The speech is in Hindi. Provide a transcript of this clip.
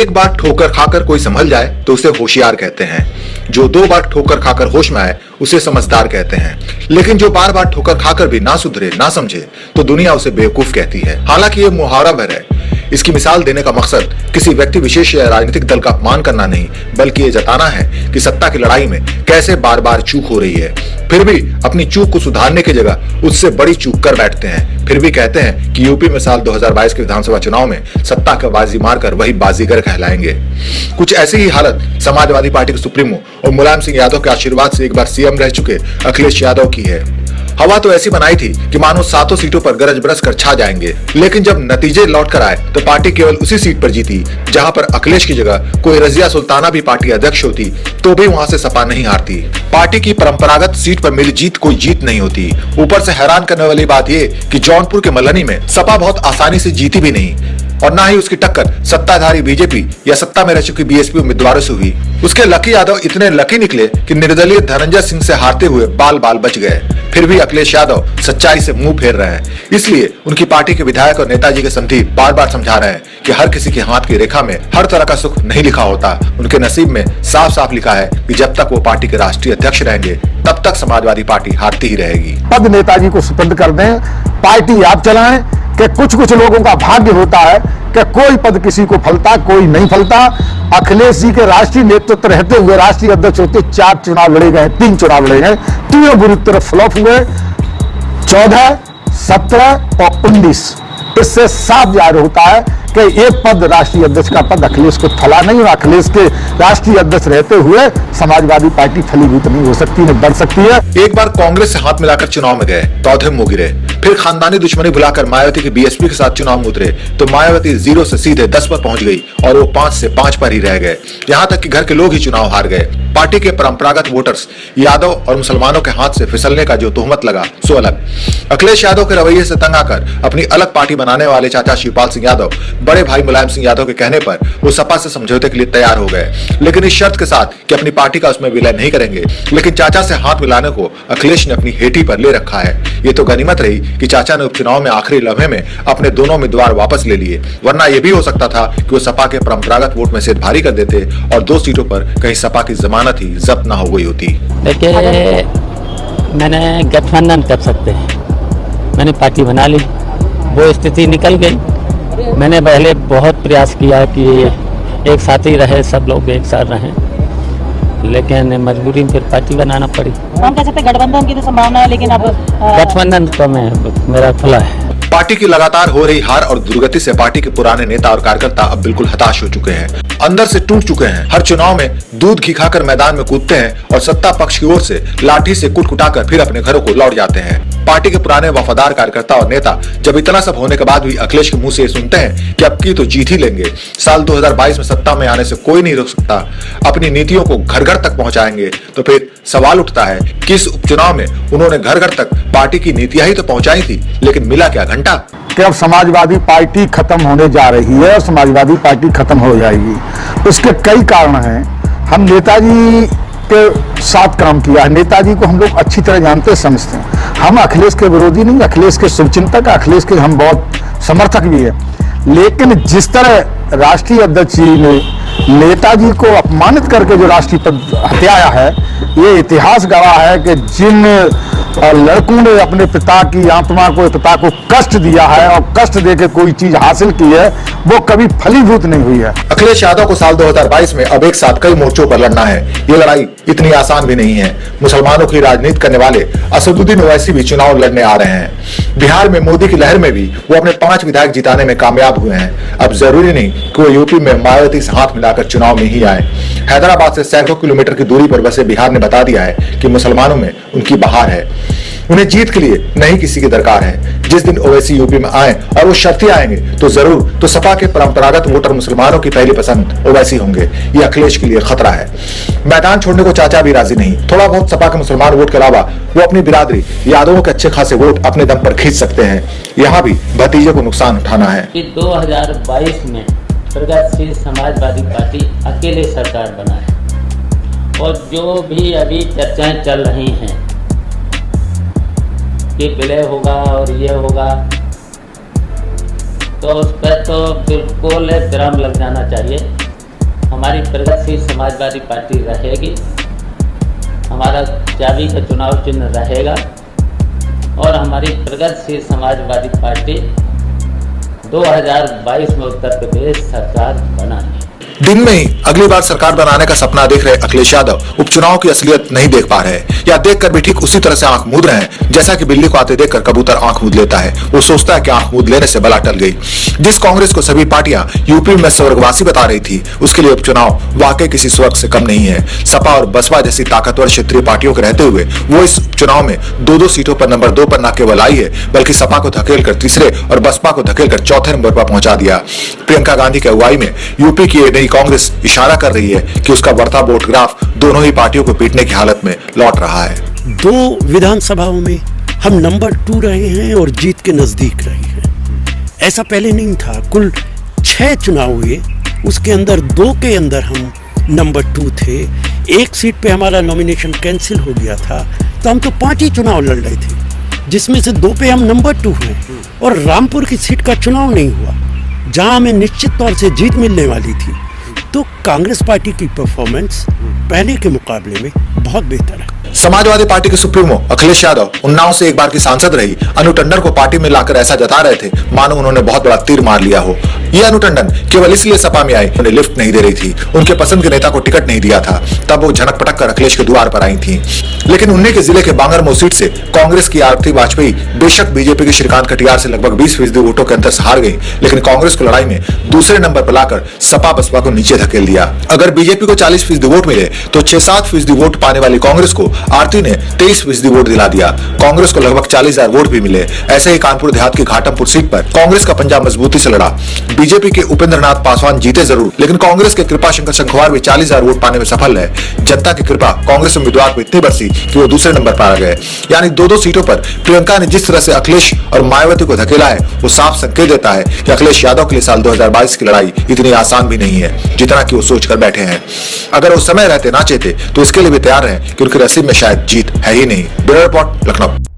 एक बार ठोकर खाकर कोई संभल जाए तो उसे होशियार कहते हैं। जो 2 बार ठोकर खाकर होश में आए उसे समझदार कहते हैं। लेकिन जो बार बार ठोकर खाकर भी ना सुधरे ना समझे तो दुनिया उसे बेवकूफ कहती है। हालांकि ये मुहावरा भर है। इसकी मिसाल देने का मकसद किसी व्यक्ति विशेष या राजनीतिक दल का अपमान करना नहीं, बल्कि ये जताना है कि सत्ता की लड़ाई में कैसे बार बार चूक हो रही है, फिर भी अपनी चूक को सुधारने की जगह उससे बड़ी चूक कर बैठते हैं। फिर भी कहते हैं कि यूपी में साल 2022 के विधानसभा चुनाव में सत्ता का बाजी मारकर वही बाजीगर कहलाएंगे। कुछ ऐसी ही हालत समाजवादी पार्टी के सुप्रीमो और मुलायम सिंह यादव के आशीर्वाद से एक बार सीएम रह चुके अखिलेश यादव की है। हवा तो ऐसी बनाई थी कि मानो 7 सीटों पर गरज बरस कर छा जाएंगे, लेकिन जब नतीजे लौट कर आए तो पार्टी केवल उसी सीट पर जीती जहां पर अखिलेश की जगह कोई रजिया सुल्ताना भी पार्टी अध्यक्ष होती तो भी वहां से सपा नहीं हारती। पार्टी की परंपरागत सीट पर मिली जीत कोई जीत नहीं होती। ऊपर से हैरान करने वाली बात यह कि जौनपुर के मल्लनी में सपा बहुत आसानी से जीती भी नहीं और ना ही उसकी टक्कर सत्ताधारी बीजेपी या सत्ता में रह चुकी बीएसपी उम्मीदवारों से हुई। उसके लकी यादव इतने लकी निकले कि निर्दलीय धनंजय सिंह से हारते हुए बाल बाल बच गए। फिर भी अखिलेश यादव सच्चाई से मुंह फेर रहे हैं। इसलिए उनकी पार्टी के विधायक और नेताजी के समधी बार बार समझा रहे हैं कि हर किसी के हाथ की रेखा में हर तरह का सुख नहीं लिखा होता। उनके नसीब में साफ साफ लिखा है कि जब तक वो पार्टी के राष्ट्रीय अध्यक्ष रहेंगे तब तक समाजवादी पार्टी हारती ही रहेगी। पद नेताजी को सुपुर्द कर दें, पार्टी आप चलाएं। कि कुछ लोगों का भाग्य होता है कि कोई पद किसी को फलता, कोई नहीं फलता। अखिलेश जी के राष्ट्रीय नेतृत्व रहते हुए राष्ट्रीय अध्यक्ष होते 4 चुनाव लड़े गए, 3 चुनाव लड़े गए, तीनों बुरी तरह फ्लॉप हुए। 14, 17 और 19 इससे साफ जाहिर होता है कि एक पद राष्ट्रीय अध्यक्ष का पद अखिलेश को फला नहीं और अखिलेश के राष्ट्रीय अध्यक्ष रहते हुए समाजवादी पार्टी फलीभूत नहीं हो सकती, नहीं बढ़ सकती है। एक बार कांग्रेस से हाथ मिलाकर चुनाव में गए तो औधे मुंह गिरे, फिर खानदानी दुश्मनी भुलाकर मायावती की बीएसपी के साथ चुनाव में उतरे तो मायावती 0 से सीधे 10 पर पहुंच गई और वो 5 से 5 पर ही रह गए। यहाँ तक कि घर के लोग ही चुनाव हार गए। पार्टी के परंपरागत वोटर्स यादव और मुसलमानों के हाथ से फिसलने का जो तोहमत लगा सो अलग। अखिलेश यादव के रवैये से तंग आकर अपनी अलग पार्टी बनाने वाले चाचा शिवपाल सिंह यादव बड़े भाई मुलायम सिंह यादव के कहने पर वो सपा से समझौते के लिए तैयार हो गए, लेकिन इस शर्त के साथ कि अपनी पार्टी का उसमें विलय नहीं करेंगे। लेकिन चाचा से हाथ मिलाने को अखिलेश ने अपनी हेठी पर ले रखा है। ये तो गनीमत रही कि चाचा ने उपचुनाव में आखिरी लम्हे में अपने दोनों उम्मीदवार वापस ले लिए, वरना यह भी हो सकता था कि वो सपा के परंपरागत वोट में से भारी कर देते और 2 सीटों पर कहीं सपा की जमानत ही जब्त ना हो गई होती। देखिए, मैंने गठबंधन कर सकते हैं, मैंने पार्टी बना ली, वो स्थिति निकल गई। मैंने पहले बहुत प्रयास किया कि एक साथ ही रहे, सब लोग एक साथ रहें, लेकिन मजबूरी में फिर पार्टी बनाना पड़ी। हम कह सकते गठबंधन की तो संभावना है, लेकिन अब गठबंधन तो मेरा खुला है। पार्टी की लगातार हो रही हार और दुर्गति से पार्टी के पुराने नेता और कार्यकर्ता अब बिल्कुल हताश हो चुके हैं, अंदर से टूट चुके हैं। हर चुनाव में दूध घी खाकर मैदान में कूदते हैं और सत्ता पक्ष की ओर से लाठी से कुटकुटाकर फिर अपने घरों को लौट जाते हैं। पार्टी के पुराने वफादार कार्यकर्ता और नेता जब इतना सब होने के बाद भी अखिलेश के मुंह से सुनते हैं कि अब की तो जीत ही लेंगे, साल 2022 में सत्ता में आने से कोई नहीं रोक सकता, अपनी नीतियों को घर घर तक पहुंचाएंगे, तो फिर सवाल उठता है कि इस उपचुनाव में उन्होंने घर घर तक पार्टी की नीतियां ही तो पहुंचाई थी, लेकिन मिला क्या घंटा। कि अब समाजवादी पार्टी खत्म होने जा रही है और समाजवादी पार्टी खत्म हो जाएगी। उसके कई कारण हैं। हम नेताजी के साथ काम किया है, नेताजी को हम लोग अच्छी तरह जानते समझते हैं। हम अखिलेश के विरोधी नहीं, अखिलेश के शुभचिंतक, अखिलेश के हम बहुत समर्थक भी है। लेकिन जिस तरह राष्ट्रीय अध्यक्ष जी ने नेताजी को अपमानित करके जो राष्ट्रीय पद हत्याया है, ये इतिहास गवाह है कि जिन लड़कों ने अपने पिता की आत्मा को, पिता को कष्ट दिया है और कष्ट देके कोई चीज हासिल की है, वो कभी फलीभूत नहीं हुई है। अखिलेश यादव को साल 2022 में अब एक साथ कई मोर्चों पर लड़ना है। ये लड़ाई इतनी आसान भी नहीं है। मुसलमानों की राजनीति करने वाले असदुद्दीन ओवैसी भी चुनाव लड़ने आ रहे हैं। बिहार में मोदी की लहर में भी वो अपने 5 विधायक जिताने में कामयाब हुए हैं। अब जरूरी नहीं कि वो यूपी में मायावती से हाथ मिलाकर चुनाव में ही आए। हैदराबाद से सैकड़ों किलोमीटर की दूरी पर बसे बिहार ने बता दिया है कि मुसलमानों में उनकी बहार है। उन्हें जीत के लिए नहीं किसी की दरकार है। जिस दिन ओवैसी यूपी में आए और वो शर्ती आएंगे तो जरूर तो सपा के परंपरागत वोटर मुसलमानों की पहली पसंद ओवैसी होंगे। ये अखिलेश के लिए खतरा है। मैदान छोड़ने को चाचा भी राजी नहीं। थोड़ा बहुत सपा के मुसलमान वोट के अलावा वो अपनी बिरादरी यादवों के अच्छे खासे वोट अपने दम पर खींच सकते हैं। यहाँ भी भतीजे को नुकसान उठाना है। 2022 में प्रगतिशील समाजवादी पार्टी अकेले सरकार बना है और जो भी अभी चर्चाएं चल रही हैं कि विलय होगा और ये होगा, तो उस पर तो बिल्कुल विराम लग जाना चाहिए। हमारी प्रगतिशील समाजवादी पार्टी रहेगी, हमारा चाबी का चुनाव चिन्ह रहेगा और हमारी प्रगतिशील समाजवादी पार्टी 2022 में उत्तर प्रदेश सरकार बनाएगी। दिन में ही अगली बार सरकार बनाने का सपना देख रहे अखिलेश यादव उपचुनाव की असलियत नहीं देख पा रहे या देखकर भी ठीक उसी तरह से आंख मूंद रहे हैं जैसा कि बिल्ली को आते देखकर कबूतर आंख मूंद लेता है। वो सोचता है कि आंख मूंद लेने से बला टल गई। जिस कांग्रेस को सभी पार्टियां यूपी में स्वर्गवासी बता रही थी, उसके लिए उपचुनाव वाकई किसी स्वर्ग से कम नहीं है। सपा और बसपा जैसी ताकतवर क्षेत्रीय पार्टियों के रहते हुए वो इस चुनाव में 2-2 सीटों पर नंबर 2 पर न केवल आई है, बल्कि सपा को धकेल कर तीसरे और बसपा को धकेल कर चौथे नंबर पर पहुंचा दिया। प्रियंका गांधी की अगुवाई में यूपी की नई कांग्रेस इशारा कर रही है कि उसका बढ़ता वोट ग्राफ दोनों ही पार्टियों को पीटने की हालत में लौट रहा है। 2 विधानसभाओं में हम नंबर 2 रहे हैं और जीत के नजदीक रहे हैं। ऐसा पहले नहीं था। कुल 6 चुनाव हुए, उसके अंदर 2 के अंदर हम नंबर 2 थे। 1 सीट पे हमारा नॉमिनेशन कैंसिल हो गया था, तो हम तो 5 ही चुनाव लड़ रहे थे, जिसमें से 2 पे हम नंबर 2 हैं। और रामपुर की सीट का चुनाव नहीं हुआ, जहां हमें निश्चित तौर से जीत मिलने वाली थी। तो कांग्रेस पार्टी की परफॉर्मेंस पहले के मुकाबले में बहुत बेहतर है। समाजवादी पार्टी के सुप्रीमो अखिलेश यादव उन्नाव से एक बार की सांसद रही अनु टंडन को पार्टी में लाकर ऐसा जता रहे थे मानो उन्होंने बहुत बड़ा तीर मार लिया हो। ये अनु टंडन केवल इसलिए सपा में आई, उन्हें लिफ्ट नहीं दे रही थी, उनके पसंद के नेता को टिकट नहीं दिया था, तब वो झनक पटक कर अखिलेश के द्वार पर आई थी। लेकिन उन्हीं के जिले के बांगरमऊ सीट से कांग्रेस की आरती वाजपेयी बेशक बीजेपी के श्रीकांत कटियार से लगभग 20% वोटों के अंतर से हार गई, लेकिन कांग्रेस को लड़ाई में दूसरे नंबर पर लाकर सपा बसपा को नीचे धकेल दिया। अगर बीजेपी को 40% वोट मिले तो 6-7% वोट पाने वाली कांग्रेस को आरती ने 23% वोट दिला दिया। कांग्रेस को लगभग 40,000 वोट भी मिले। ऐसे ही कानपुर देहात की घाटमपुर सीट पर कांग्रेस का पंजा मजबूती से लड़ा। बीजेपी के उपेंद्रनाथ पासवान जीते जरूर, लेकिन कांग्रेस के कृपा शंकर शंखवार भी 40,000 वोट पाने में सफल है। जनता की कृपा कांग्रेस उम्मीदवार को इतनी बरसी कि वो दूसरे नंबर पर आ गए। यानी 2-2 सीटों पर प्रियंका ने जिस तरह से अखिलेश और मायावती को धकेला है, वो साफ संकेत देता है कि अखिलेश यादव के लिए साल 2022 की लड़ाई इतनी आसान भी नहीं है जितना कि वो सोच कर बैठे हैं। अगर वो समय रहते ना चाहते तो इसके लिए भी तैयार हैं कि उनके नसीब में शायद जीत है ही नहीं। Bureau report, Lucknow.